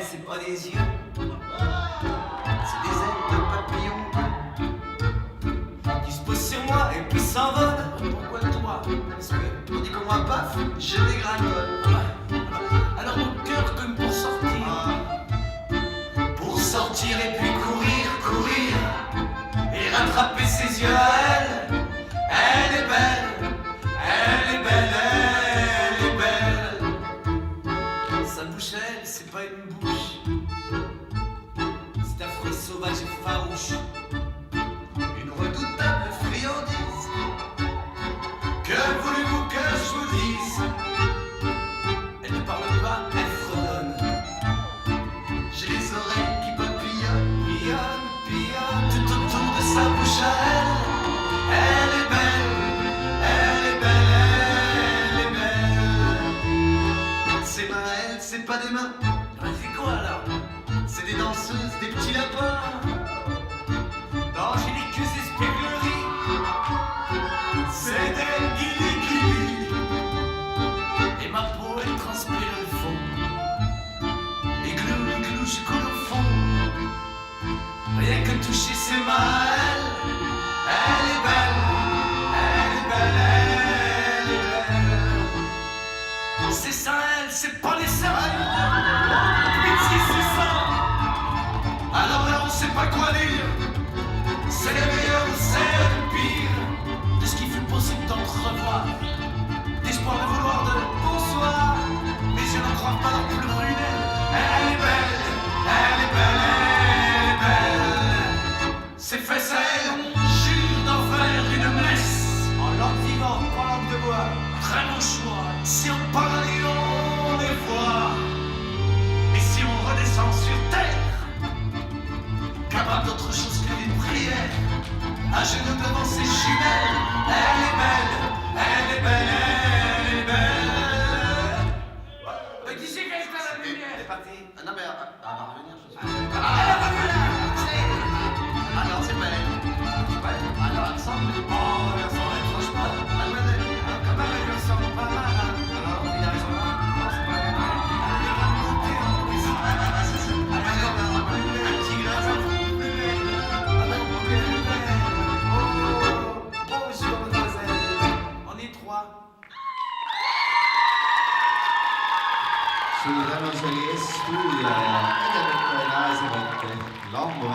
c'est pas des yeux, c'est des ailes de papillon qui se posent sur moi et puis s'envolent. Pourquoi toi? Parce que, on dit que moi, paf, je dégringole. Alors mon cœur comme pour sortir. Pour sortir et puis courir, courir et rattraper ses yeux à elle. Elle est belle, elle est belle, elle est belle. Sa bouche, elle, c'est pas une bouche, c'est affreux, sauvage et farouche. Une redoutable friandise. Que voulez-vous que je vous dise? Elle ne parle pas, elle fredonne. J'ai les oreilles qui papillonnent, pillonnent, pillonnent tout autour de sa bouche à elle. Elle est belle, elle est belle, elle est belle. Ses mains, elle, c'est pas des mains. C'est quoi alors? C'est des danseuses, des petits lapins. D'angéliques espiègleries. C'est des guilis. Et ma peau elle transpire le fond. Et glou, je coule au fond. Rien que toucher ses mains, elle est belle, elle est belle, elle est belle. Ses seins, elle, c'est pas des seins. Pitié, c'est ça. Alors là, on sait pas quoi dire. C'est le meilleur ou c'est le pire. De ce qui fut possible d'entrevoir. D'espoir de vouloir de bonsoir. Mais je n'en crois pas leur plus brûlée. Elle est belle, elle est belle, elle est belle. Ses fesses, elles, jurent d'en faire une messe. En langue vivante, pas langue de bois. Très bon choix. Si on parlait, on les voit. Et si on redescend sur terre, capable d'autre chose que d'une prière, à genoux devant ses jumelles, elle est belle, elle est belle, elle est belle. Mais qui c'est qu'elle est à la lumière? Elle est partie. Non mais elle va revenir, je sais. Ah, non, c'est pas elle. C'est pas elle. Alors elle ressemble. Oh, elle ressemble, franchement. Mademoiselle, quand même, elle ressemble pas mal. Hein. Alors, il a raison. Non, c'est pas elle. Elle est racontée en plus. C'est ça. Un petit grain, ça vous plaît. Bonjour, mademoiselle. On est trois. Sul Rano Salies, tu hai detto l'Aseret, l'Ombo,